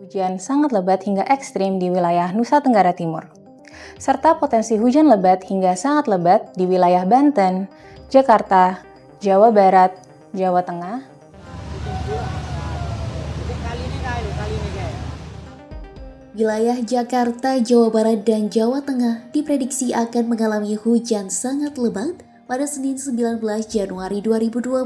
Hujan sangat lebat hingga ekstrim di wilayah Nusa Tenggara Timur, serta potensi hujan lebat hingga sangat lebat di wilayah Banten, Jakarta, Jawa Barat, Jawa Tengah, wilayah Jakarta, Jawa Barat, dan Jawa Tengah diprediksi akan mengalami hujan sangat lebat pada Senin 19 Januari 2026.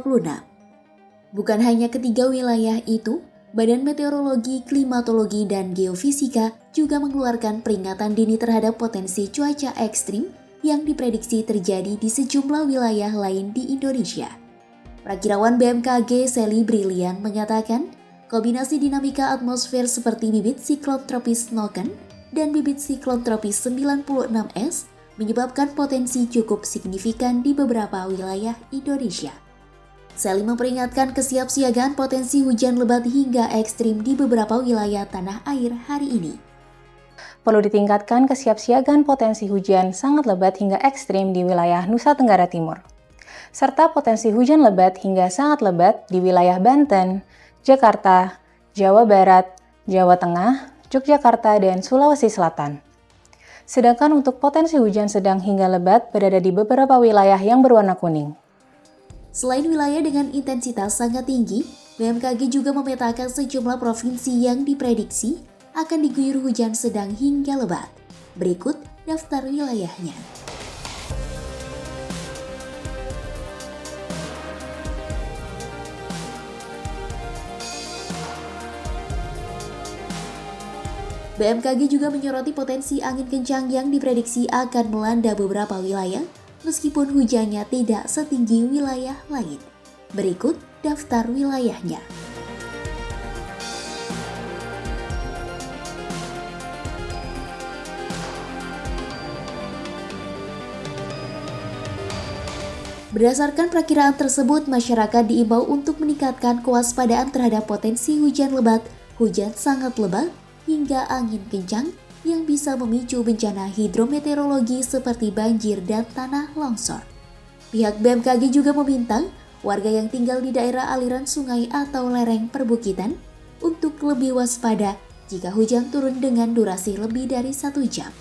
Bukan hanya ketiga wilayah itu, Badan Meteorologi, Klimatologi, dan Geofisika juga mengeluarkan peringatan dini terhadap potensi cuaca ekstrim yang diprediksi terjadi di sejumlah wilayah lain di Indonesia. Prakirawan BMKG Sally Brilian mengatakan, kombinasi dinamika atmosfer seperti bibit siklon tropis Noken dan bibit siklon tropis 96S menyebabkan potensi cukup signifikan di beberapa wilayah Indonesia. Sally memperingatkan kesiapsiagaan potensi hujan lebat hingga ekstrim di beberapa wilayah tanah air hari ini. Perlu ditingkatkan kesiapsiagaan potensi hujan sangat lebat hingga ekstrim di wilayah Nusa Tenggara Timur, serta potensi hujan lebat hingga sangat lebat di wilayah Banten, Jakarta, Jawa Barat, Jawa Tengah, Yogyakarta, dan Sulawesi Selatan. Sedangkan untuk potensi hujan sedang hingga lebat berada di beberapa wilayah yang berwarna kuning. Selain wilayah dengan intensitas sangat tinggi, BMKG juga memetakan sejumlah provinsi yang diprediksi akan diguyur hujan sedang hingga lebat. Berikut daftar wilayahnya. BMKG juga menyoroti potensi angin kencang yang diprediksi akan melanda beberapa wilayah, meskipun hujannya tidak setinggi wilayah lain. Berikut daftar wilayahnya. Berdasarkan perkiraan tersebut, masyarakat diimbau untuk meningkatkan kewaspadaan terhadap potensi hujan lebat, hujan sangat lebat, hingga angin kencang yang bisa memicu bencana hidrometeorologi seperti banjir dan tanah longsor. Pihak BMKG juga meminta warga yang tinggal di daerah aliran sungai atau lereng perbukitan untuk lebih waspada jika hujan turun dengan durasi lebih dari 1 jam.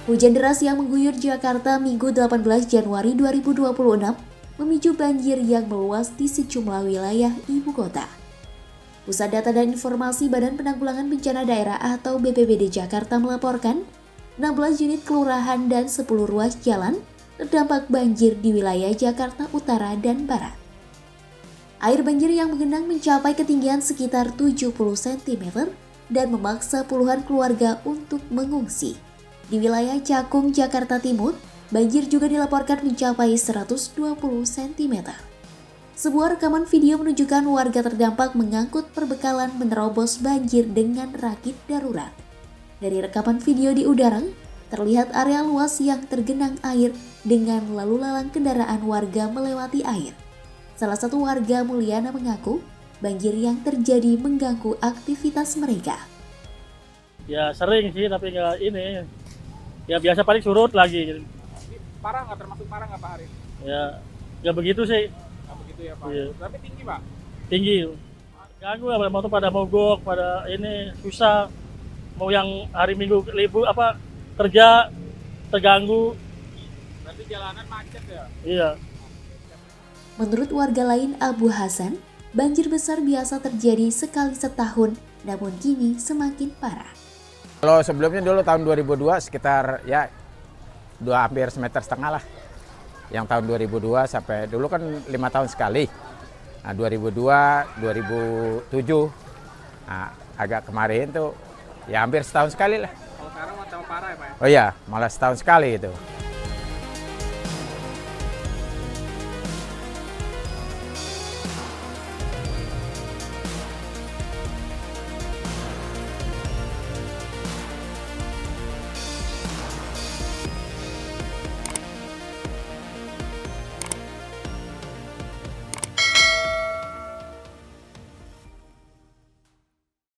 Hujan deras yang mengguyur Jakarta Minggu 18 Januari 2026 memicu banjir yang meluas di sejumlah wilayah ibu kota. Pusat Data dan Informasi Badan Penanggulangan Bencana Daerah atau BPBD Jakarta melaporkan 16 unit kelurahan dan 10 ruas jalan terdampak banjir di wilayah Jakarta Utara dan Barat. Air banjir yang menggenang mencapai ketinggian sekitar 70 cm dan memaksa puluhan keluarga untuk mengungsi. Di wilayah Cakung, Jakarta Timur, banjir juga dilaporkan mencapai 120 cm. Sebuah rekaman video menunjukkan warga terdampak mengangkut perbekalan menerobos banjir dengan rakit darurat. Dari rekaman video di udara, terlihat area luas yang tergenang air dengan lalu lalang kendaraan warga melewati air. Salah satu warga Mulyana mengaku, banjir yang terjadi mengganggu aktivitas mereka. Ya sering sih, tapi nggak ini. Ya biasa paling surut lagi. Parah nggak, termasuk parah nggak Pak Hari? Ya nggak begitu sih. Nggak begitu ya Pak? Iya. Tapi tinggi Pak? Tinggi. Ganggu ya, motor pada mogok, pada ini susah. Mau yang hari Minggu libur kerja terganggu. Berarti jalanan macet ya? Iya. Menurut warga lain Abu Hasan, banjir besar biasa terjadi sekali setahun, namun kini semakin parah. Kalau sebelumnya dulu tahun 2002 sekitar hampir semeter setengah lah. Yang tahun 2002 sampai dulu kan 5 tahun sekali. Nah, 2002, 2007, nah, agak kemarin tuh ya hampir setahun sekali lah. Kalau sekarang mau parah ya Pak ya? Oh iya, malah setahun sekali itu.